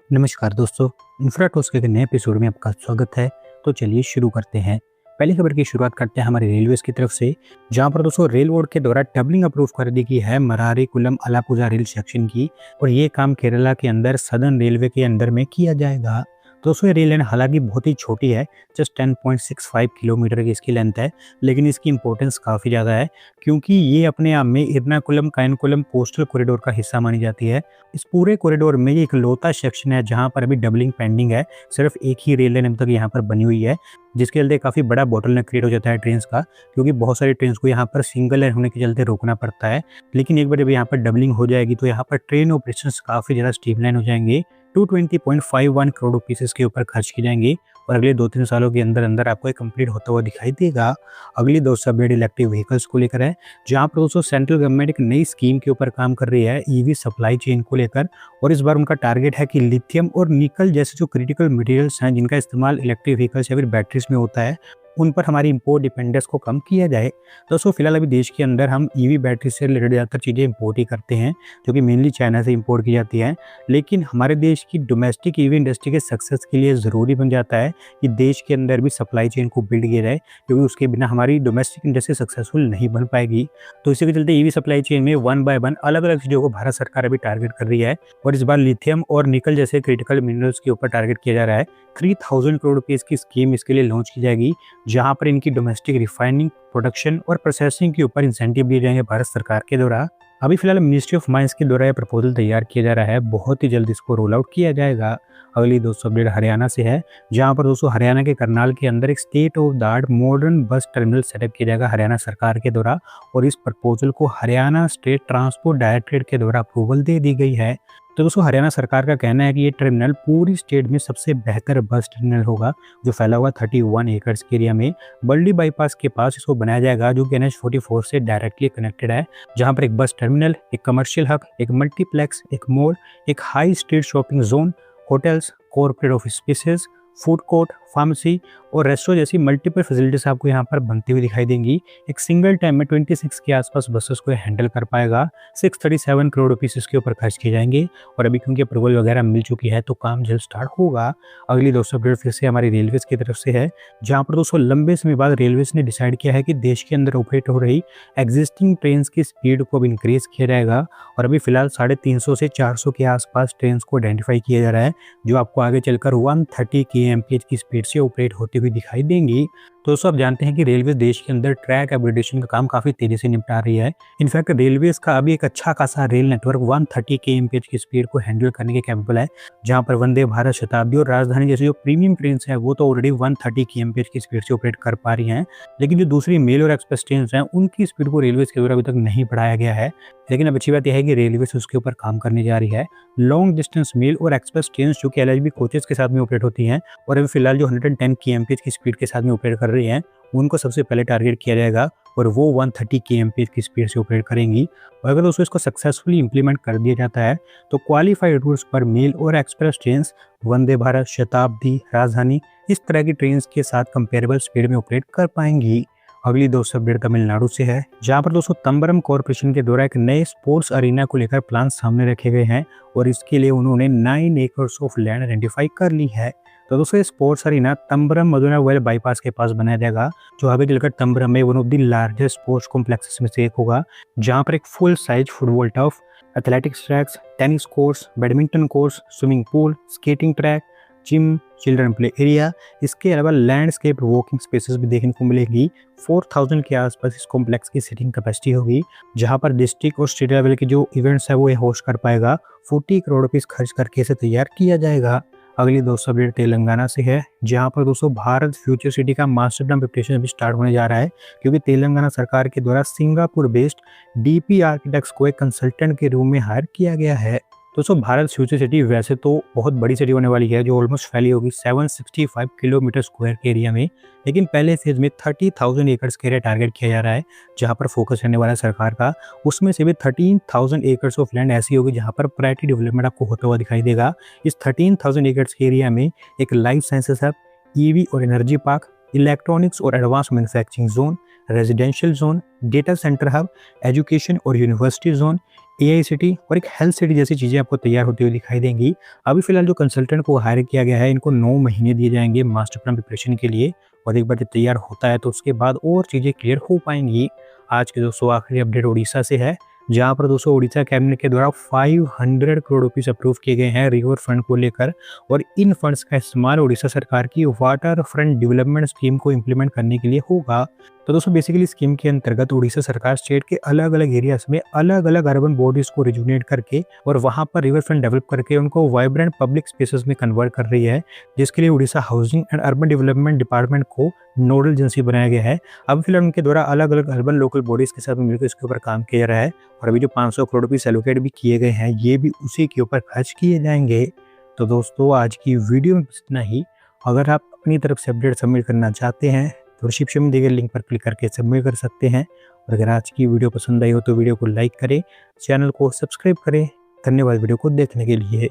नमस्कार दोस्तों, इंफ्राटॉक्स के एक नए एपिसोड में आपका स्वागत है। तो चलिए शुरू करते हैं। पहली खबर की शुरुआत करते हैं हमारे रेलवेज की तरफ से, जहां पर दोस्तों रेल बोर्ड के द्वारा डबलिंग अप्रूव कर दी गई है मरारीकुलम अलापुझा रेल सेक्शन की। और ये काम केरला के अंदर सदर्न रेलवे के अंदर में किया जाएगा। दोस्तों ये रेल लाइन हालांकि बहुत ही छोटी है, जस्ट 10.65 किलोमीटर की इसकी लेंथ है, लेकिन इसकी इंपॉर्टेंस काफ़ी ज़्यादा है क्योंकि ये अपने आप में इरनाकुलम कायनकुलम कोस्टल कॉरिडोर का हिस्सा मानी जाती है। इस पूरे कॉरिडोर में ये इकलौता सेक्शन है जहाँ पर अभी डबलिंग पेंडिंग है। सिर्फ एक ही रेल लाइन अब तक यहाँ पर बनी हुई है, जिसके चलते काफ़ी बड़ा बॉटलनेक क्रिएट हो जाता है ट्रेन्स का, क्योंकि बहुत सारी ट्रेन्स को यहाँ पर सिंगल लाइन होने के चलते रोकना पड़ता है। लेकिन एक बार जब यहाँ पर डबलिंग हो जाएगी तो यहाँ पर ट्रेन ऑपरेशंस काफ़ी ज़्यादा स्ट्रीमलाइन हो जाएंगे। 220.51 करोड़ रुपीस इसके ऊपर खर्च किए जाएंगे और अगले 2-3 सालों के अंदर अंदर आपको ये कंप्लीट होता हुआ दिखाई देगा। अगली दोस्तों अपडेट इलेक्ट्रिक व्हीकल्स को लेकर है, जहाँ पर दोस्तों सेंट्रल गवर्नमेंट एक नई स्कीम के ऊपर काम कर रही है ईवी सप्लाई चेन को लेकर। और इस बार उनका टारगेट है कि लिथियम और निकल जैसे जो क्रिटिकल मटेरियल्स हैं जिनका इस्तेमाल इलेक्ट्रिक व्हीकल्स या फिर बैटरीज में होता है, उन पर हमारी इंपोर्ट डिपेंडेंस को कम किया जाए। दोस्तों फिलहाल अभी देश के अंदर हम ईवी बैटरी से रिलेटेड ज़्यादातर चीज़ें इंपोर्ट ही करते हैं, जो कि मेनली चाइना से इंपोर्ट की जाती है। लेकिन हमारे देश की डोमेस्टिक ईवी इंडस्ट्री के सक्सेस के लिए ज़रूरी बन जाता है कि देश के अंदर भी सप्लाई चेन को बिल्ड किया जाए, क्योंकि उसके बिना हमारी डोमेस्टिक इंडस्ट्री सक्सेसफुल नहीं बन पाएगी। तो इसी के चलते ईवी सप्लाई चेन में वन बाय वन अलग अलग चीज़ों को भारत सरकार अभी टारगेट कर रही है। और इस बार लिथियम और निकल जैसे क्रिटिकल मिनरल्स के ऊपर टारगेट किया जा रहा है। 3000 करोड़ रुपीज़ की स्कीम इसके लिए लॉन्च की जाएगी, जहां पर इनकी डोमेस्टिक रिफाइनिंग, प्रोडक्शन और प्रोसेसिंग के ऊपर इंसेंटिव दिए जाएंगे भारत सरकार के द्वारा। अभी फिलहाल मिनिस्ट्री ऑफ माइंस के द्वारा यह प्रपोजल तैयार किया जा रहा है, बहुत ही जल्द इसको रोल आउट किया जाएगा। अगली दोस्तों अपडेट हरियाणा से है, जहां पर दोस्तों हरियाणा के करनाल के अंदर एक state of the art modern bus terminal setup किया जाएगा हरियाणा सरकार के द्वारा। और इस प्रपोजल को हरियाणा स्टेट ट्रांसपोर्ट डायरेक्टरेट के द्वारा अप्रूवल दे दी गई है। तो दोस्तों हरियाणा सरकार का कहना है कि ये टर्मिनल पूरी स्टेट में सबसे बेहतर बस टर्मिनल होगा, जो फैला हुआ 31 एकड़ के एरिया में बल्ली बाईपास के पास इसको बनाया जाएगा, जो कि NH44 से डायरेक्टली कनेक्टेड है। जहां पर एक बस टर्मिनल, एक कमर्शियल हब, एक मल्टीप्लेक्स, एक मॉल, एक high street shopping zone, hotels, corporate office spaces, food court, pharmacy और रेस्टोरेंट जैसी मल्टीपल फैसिलिटीज आपको यहाँ पर बनती हुई दिखाई देंगी। एक सिंगल टाइम में 26 के आसपास बसेस को हैंडल कर पाएगा। 637 करोड़ रुपीस इसके ऊपर खर्च किए जाएंगे। और अभी क्योंकि अप्रूवल वगैरह मिल चुकी है तो काम जल्द स्टार्ट होगा। अगली दोस्तों अपडेट फिर से हमारी रेलवेज की तरफ से है, जहाँ पर दोस्तों लंबे समय बाद रेलवेज ने डिसाइड किया है कि देश के अंदर ऑपरेट हो रही एग्जिस्टिंग ट्रेन की स्पीड को अब इंक्रीज किया जाएगा। और अभी फिलहाल 350 से 400 के आसपास ट्रेन को आइडेंटिफाई किया जा रहा है, जो आपको आगे चलकर 130 kmph की स्पीड से ऑपरेट होती हुई दिखाई देंगी। तो दोस्तों आप जानते हैं कि रेलवे देश के अंदर ट्रैक अपग्रेडेशन का काम काफी तेजी से निपटा रही है। इनफैक्ट रेलवेज का अभी एक अच्छा खासा रेल नेटवर्क 130 kmph की स्पीड को हैंडल करने के कैपेबल है, जहां पर वंदे भारत, शताब्दी और राजधानी जैसी जो प्रीमियम ट्रेन है वो तो ऑलरेडी 130 kmph की स्पीड से ऑपरेट कर पा रही हैं। लेकिन जो दूसरी मेल और एक्सप्रेस ट्रेन हैं उनकी स्पीड को रेलवेज के द्वारा अभी तक नहीं बढ़ाया गया है। लेकिन अब अच्छी बात यह है कि रेलवे उसके ऊपर काम करने जा रही है। लॉन्ग डिस्टेंस मेल और एक्सप्रेस ट्रेन जो कि LHB कोचेस के साथ में ऑपरेट होती हैं और अभी फिलहाल जो 110 kmph की स्पीड के साथ में ऑपरेट कर रही हैं, उनको सबसे पहले टारगेट किया जाएगा और वो 130 kmph की स्पीड से ऑपरेट करेंगी। और अगर दोस्तों इसको सक्सेसफुली इंप्लीमेंट कर दिया जाता है तो क्वालिफाइड रूट्स पर मेल और एक्सप्रेस ट्रेन वंदे भारत, शताब्दी, राजधानी इस तरह की ट्रेन के साथ कंपेरेबल स्पीड में ऑपरेट कर पाएंगी। अगली दोस्तों अपडेट तमिलनाडु से है, जहां पर दोस्तों तंबरम कॉर्पोरेशन के द्वारा एक नए स्पोर्ट्स अरीना को लेकर प्लान सामने रखे गए हैं और इसके लिए उन्होंने 9 एकर्स ऑफ लैंड आइडेंटिफाई कर ली है। तो दोस्तों स्पोर्ट्स अरीना तंबरम मदुनावेल बाईपास के पास बनाया जाएगा, जो आगे चलकर तंबरम में one of the largest sports complexes में से एक होगा, जहां पर एक full size football turf, athletics tracks, tennis course, badminton course, swimming pool, skating track, gym, children play area, इसके अलावा लैंडस्केप वॉकिंग स्पेसेस भी देखने को मिलेगी। 4000 के आसपास इस कॉम्प्लेक्स की सीटिंग कैपेसिटी होगी, जहां पर डिस्ट्रिक्ट और स्टेट लेवल के जो इवेंट्स है वो ये होस्ट कर पाएगा। 40 करोड़ रुपीस खर्च करके इसे तैयार किया जाएगा। अगली दोस्तों अपडेट तेलंगाना से है, जहां पर दोस्तों भारत फ्यूचर सिटी का मास्टर प्लान प्रिपरेशन अभी स्टार्ट होने जा रहा है, क्योंकि तेलंगाना सरकार के द्वारा सिंगापुर बेस्ड DP आर्किटेक्ट्स को एक कंसल्टेंट के रूप में हायर किया गया है। दोस्तों भारत फ्यूचर सिटी वैसे तो बहुत बड़ी सिटी होने वाली है, जो ऑलमोस्ट फैली होगी 765 किलोमीटर स्क्वायर के एरिया में। लेकिन पहले फेज में 30,000 एकर्स के एरिया टारगेट किया जा रहा है, जहां पर फोकस रहने वाला है सरकार का। उसमें से भी 13,000 एकर्स ऑफ लैंड ऐसी होगी जहां पर प्रायोरिटी डेवलपमेंट आपको होता हुआ दिखाई देगा। इस 13,000 एकर्स के एरिया में एक लाइफ साइंसेस हब, EV और एनर्जी पार्क, इलेक्ट्रॉनिक्स और advance manufacturing zone, residential zone, data centre hub, education और यूनिवर्सिटी जोन, एआई सिटी और एक हेल्थ सिटी जैसी चीज़ें आपको तैयार होती हुई दिखाई देंगी। अभी फ़िलहाल जो कंसल्टेंट को हायर किया गया है, इनको 9 महीने दिए जाएँगे मास्टर प्लान प्रिपरेशन के लिए और एक बार जब तैयार होता है तो उसके बाद और चीज़ें क्लियर हो पाएँगी। आज के दोस्तों आखिरी अपडेट ओडिशा से है, जहाँ पर दोस्तों ओडिशा कैबिनेट के द्वारा 500 करोड़ रुपीज़ अप्रूव किए गए हैं रिवर फ्रंट को लेकर और इन फंड्स का इस्तेमाल ओडिशा सरकार की वाटर फ्रंट डेवलपमेंट स्कीम को इम्प्लीमेंट करने के लिए होगा। तो दोस्तों बेसिकली स्कीम के अंतर्गत उड़ीसा सरकार स्टेट के अलग-अलग एरियाज में अलग-अलग अर्बन बॉडीज को रिजुनेट करके और वहां पर रिवर फ्रंट डेवलप करके उनको वाइब्रेंट पब्लिक स्पेसेस में कन्वर्ट कर रही है, जिसके लिए Orissa housing and urban development department को नोडल एजेंसी बनाया गया है। अब फिलहाल उनके द्वारा अलग-अलग अर्बन लोकल बॉडीज के साथ मिलकर इसके ऊपर काम किया जा रहा है और अभी जो 500 करोड़ रुपये एलोकेट भी किए गए हैं, ये भी उसी के ऊपर खर्च किए जाएंगे। तो दोस्तों आज की वीडियो में इतना ही। अगर आप अपनी तरफ से अपडेट सबमिट करना चाहते हैं तो डिस्क्रिप्शन में दिए गए लिंक पर क्लिक करके सबमिट कर सकते हैं। और अगर आज की वीडियो पसंद आई हो तो वीडियो को लाइक करें, चैनल को सब्सक्राइब करें। धन्यवाद वीडियो को देखने के लिए।